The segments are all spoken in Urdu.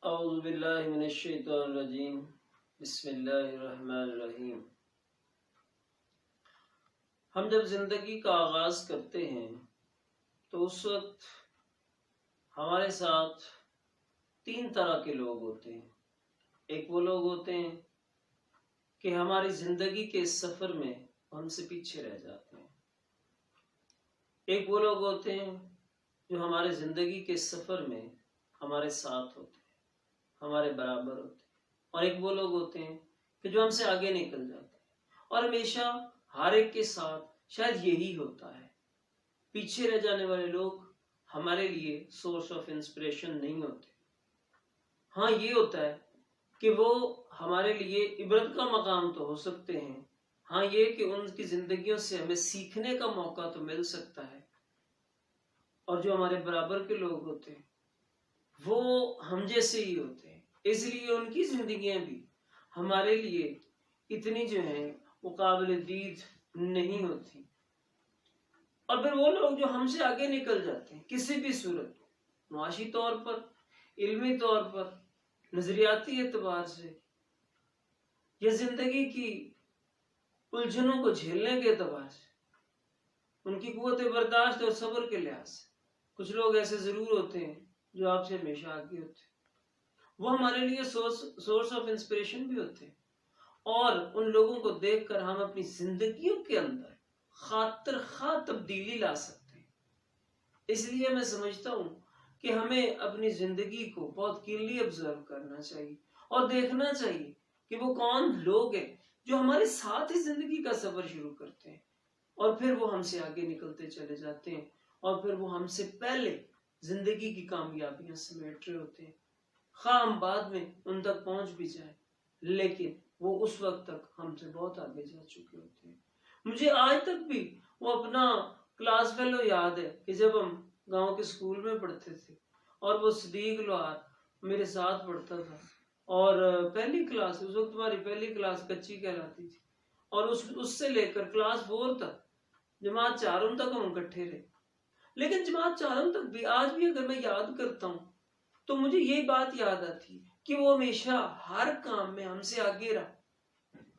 اعوذ باللہ من الشیطان الرجیم بسم اللہ الرحمن الرحیم۔ ہم جب زندگی کا آغاز کرتے ہیں تو اس وقت ہمارے ساتھ تین طرح کے لوگ ہوتے ہیں۔ ایک وہ لوگ ہوتے ہیں کہ ہماری زندگی کے اس سفر میں ہم سے پیچھے رہ جاتے ہیں۔ ایک وہ لوگ ہوتے ہیں جو ہمارے زندگی کے سفر میں ہمارے ساتھ ہوتے ہیں، ہمارے برابر ہوتے ہیں۔ اور ایک وہ لوگ ہوتے ہیں کہ جو ہم سے آگے نکل جاتے ہیں، اور ہمیشہ ہر ایک کے ساتھ شاید یہی ہوتا ہے۔ پیچھے رہ جانے والے لوگ ہمارے لیے سورس آف انسپریشن نہیں ہوتے۔ ہاں یہ ہوتا ہے کہ وہ ہمارے لیے عبرت کا مقام تو ہو سکتے ہیں، ہاں یہ کہ ان کی زندگیوں سے ہمیں سیکھنے کا موقع تو مل سکتا ہے۔ اور جو ہمارے برابر کے لوگ ہوتے ہیں وہ ہم جیسے ہی ہوتے ہیں، اس لیے ان کی زندگیاں بھی ہمارے لیے اتنی جو ہیں وہ قابل دید نہیں ہوتی۔ اور پھر وہ لوگ جو ہم سے آگے نکل جاتے ہیں کسی بھی صورت، معاشی طور پر، علمی طور پر، نظریاتی اعتبار سے، یا زندگی کی الجھنوں کو جھیلنے کے اعتبار سے، ان کی قوت برداشت اور صبر کے لحاظ سے، کچھ لوگ ایسے ضرور ہوتے ہیں جو آپ سے ہمیشہ آگے ہوتے ہیں۔ وہ ہمارے لیے سورس آف انسپریشن بھی ہوتے ہیں، اور ان لوگوں کو دیکھ کر ہم اپنی زندگیوں کے اندر خاطر خواہ تبدیلی لا سکتے ہیں۔ اس لیے میں سمجھتا ہوں کہ ہمیں اپنی زندگی کو بہت کینلی آبزرو کرنا چاہیے اور دیکھنا چاہیے کہ وہ کون لوگ ہیں جو ہمارے ساتھ ہی زندگی کا سفر شروع کرتے ہیں، اور پھر وہ ہم سے آگے نکلتے چلے جاتے ہیں، اور پھر وہ ہم سے پہلے زندگی کی کامیابیاں سمیٹ رہے ہوتے ہیں۔ خواہ ہم بعد میں ان تک پہنچ بھی جائیں، لیکن وہ اس وقت تک ہم سے بہت آگے جا چکے ہوتے ہیں۔ مجھے آج تک بھی وہ اپنا کلاس فیلو یاد ہے کہ جب ہم گاؤں کے اسکول میں پڑھتے تھے، اور وہ صدیق لوہار میرے ساتھ پڑھتا تھا، اور پہلی کلاس، اس وقت ہماری پہلی کلاس کچی کہلاتی تھی، اور اس سے لے کر کلاس 4 تک، جماعت 4 تک ہم اکٹھے رہے۔ لیکن جماعت 4 تک بھی آج بھی اگر میں یاد کرتا ہوں تو مجھے یہ بات یاد آتی ہے کہ وہ ہمیشہ ہر کام میں ہم سے آگے رہا۔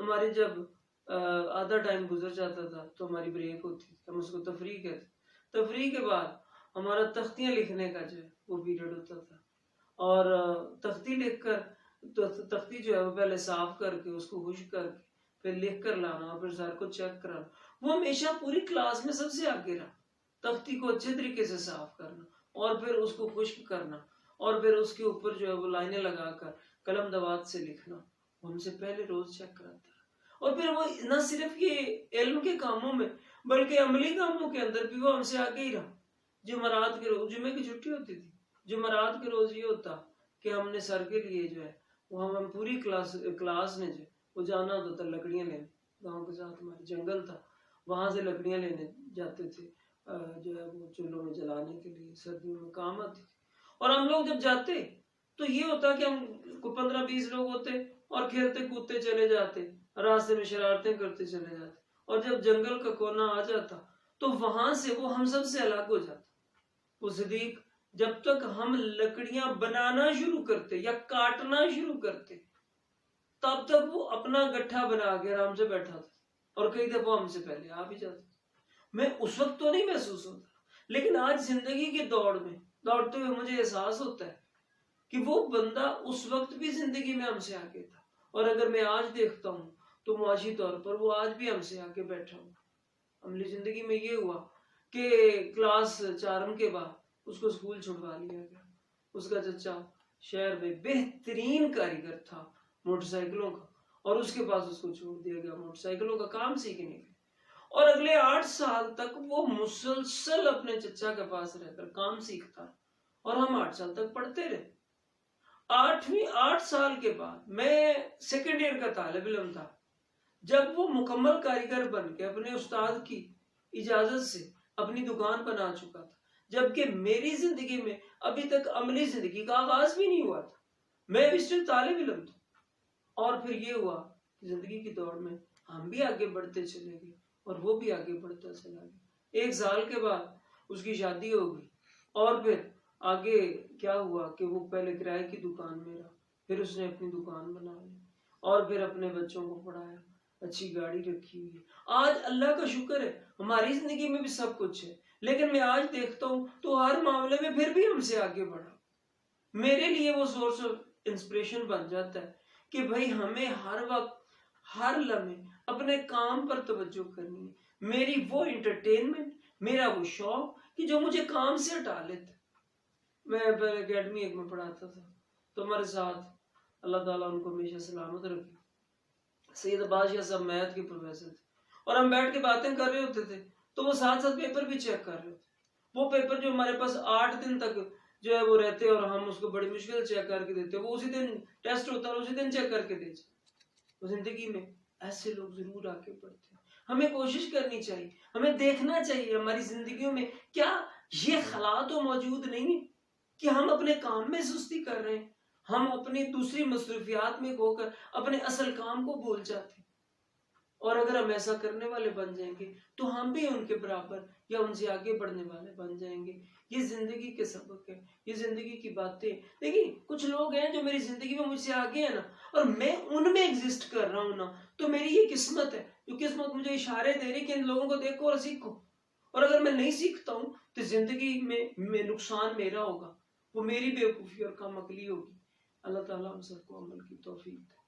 ہمارے جب آدھا ٹائم گزر جاتا تھا تو ہماری بریک ہوتی تھی، ہم اس کو تفریح کہتے۔ تفریح کے بعد ہمارا تختیاں لکھنے کا جو ہے وہ پیریڈ ہوتا تھا، اور تختی لکھ کر، تختی جو ہے وہ پہلے صاف کر کے اس کو خشک کر کے پھر لکھ کر لانا، اور پھر سر کو چیک کرانا۔ وہ ہمیشہ پوری کلاس میں سب سے آگے رہا۔ تختی کو اچھے طریقے سے صاف کرنا، اور پھر اس کو خشک کرنا، اور پھر اس کے اوپر جو ہے وہ لائنیں لگا کر قلم دوات سے لکھنا، وہ ہم سے پہلے روز چیک کراتا ہے۔ اور پھر وہ نہ صرف یہ علم کے کاموں میں بلکہ عملی کاموں کے اندر بھی وہ ہم سے آگے ہی رہا۔ جمعرات کے روز، جمعے کی چھٹی ہوتی تھی، جمعرات کے روز یہ ہوتا کہ ہم نے سر کے لیے جو ہے وہ ہم پوری کلاس نے جو وہ جانا ہوتا تھا لکڑیاں لینے۔ گاؤں کے ساتھ ہمارے جنگل تھا، وہاں سے لکڑیاں لینے جاتے تھے، جو ہے وہ چولہوں میں جلانے کے لیے، سردیوں میں کام آتی تھی۔ اور ہم لوگ جب جاتے تو یہ ہوتا کہ ہم 15-20 لوگ ہوتے اور کھیلتے کودتے چلے جاتے، راستے میں شرارتیں کرتے چلے جاتے، اور جب جنگل کا کونا آ جاتا تو وہاں سے وہ ہم سب سے الگ ہو جاتا۔ وہ صدیق جب تک ہم لکڑیاں بنانا شروع کرتے یا کاٹنا شروع کرتے تب تک وہ اپنا گٹھا بنا کے آرام سے بیٹھا تھا، اور کئی دفعہ ہم سے پہلے آ بھی جاتا۔ میں اس وقت تو نہیں محسوس ہوتا، لیکن آج زندگی کی دوڑ میں دوڑتے ہوئے مجھے احساس ہوتا ہے کہ وہ بندہ اس وقت بھی زندگی میں ہم سے آگے تھا، اور اگر میں آج دیکھتا ہوں تو معاشی طور پر وہ آج بھی ہم سے آگے بیٹھا ہوں۔ عملی زندگی میں یہ ہوا کہ کلاس 4 کے بعد اس کو اسکول چھڑوا لیا گیا۔ اس کا چچا شہر میں بہترین کاریگر تھا موٹر سائیکلوں کا، اور اس کے پاس اس کو چھوڑ دیا گیا موٹر سائیکلوں کا کام سیکھنے کے لیے، اور اگلے 8 سال تک وہ مسلسل اپنے چچا کے پاس رہ کر کام سیکھتا، اور ہم 8 سال تک پڑھتے رہے۔ 8 سال کے بعد میں سیکنڈ ایئر کا طالب علم تھا جب وہ مکمل کاریگر بن کے اپنے استاد کی اجازت سے اپنی دکان بنا چکا تھا، جبکہ میری زندگی میں ابھی تک عملی زندگی کا آغاز بھی نہیں ہوا تھا، میں بھی صرف طالب علم تھا۔ اور پھر یہ ہوا کہ زندگی کی دوڑ میں ہم بھی آگے بڑھتے چلے گئے، اور وہ بھی آگے بڑھتا چلا گیا۔ 1 سال کے بعد اس کی شادی ہو گئی، اور پھر آگے کیا ہوا کہ وہ پہلے کرائے کی دکان میں رہا، پھر اس نے اپنی دکان بنا لی اور پھر اپنے بچوں کو پڑھایا، اچھی گاڑی رکھی ہوئی ہے۔ آج اللہ کا شکر ہے ہماری زندگی میں بھی سب کچھ ہے، لیکن میں آج دیکھتا ہوں تو ہر معاملے میں پھر بھی ہم سے آگے بڑھا۔ میرے لیے وہ سورس آف انسپریشن بن جاتا ہے کہ بھائی ہمیں ہر وقت ہر لمحے اپنے کام پر توجہ کرنی ہے۔ میری وہ انٹرٹینمنٹ، میرا وہ شوق کہ جو مجھے کام سے ہٹا لیتا۔ میں پہلے اکیڈمی ایک میں پڑھاتا تھا تو ہمارے ساتھ، اللہ تعالیٰ ان کو ہمیشہ سلامت رکھے، سید عباس شاہ صاحب میتھ کے پروفیسر تھے، اور ہم بیٹھ کے باتیں کر رہے ہوتے تھے تو وہ ساتھ ساتھ پیپر بھی چیک کر رہے ہوتے۔ وہ پیپر جو ہمارے پاس 8 دن تک جو ہے وہ رہتے اور ہم اس کو بڑی مشکل سے چیک کر کے دیتے، وہ اسی دن ٹیسٹ ہوتا ہے اسی دن چیک کر کے دیتے۔ زندگی میں ایسے لوگ ضرور آگے بڑھتے ہیں۔ ہمیں کوشش کرنی چاہیے، ہمیں دیکھنا چاہیے ہماری زندگیوں میں کیا یہ خلا تو موجود نہیں ہے کہ ہم اپنے کام میں سستی کر رہے ہیں، ہم اپنی دوسری مصروفیات میں کھو کر اپنے اصل کام کو بھول جاتے ہیں۔ اور اگر ہم ایسا کرنے والے بن جائیں گے تو ہم بھی ان کے برابر یا ان سے آگے بڑھنے والے بن جائیں گے۔ یہ زندگی کے سبق ہے، یہ زندگی کی باتیں۔ دیکھیں کچھ لوگ ہیں جو میری زندگی میں مجھ سے آگے ہیں نا، اور میں ان میں ایگزسٹ کر رہا ہوں نا، تو میری یہ قسمت ہے، جو قسمت مجھے اشارے دے رہی کہ ان لوگوں کو دیکھو اور سیکھو۔ اور اگر میں نہیں سیکھتا ہوں تو زندگی میں نقصان میرا ہوگا، وہ میری بیوقوفی اور کم عقلی ہوگی۔ اللہ تعالیٰ ہم سب کو عمل کی توفیق دے۔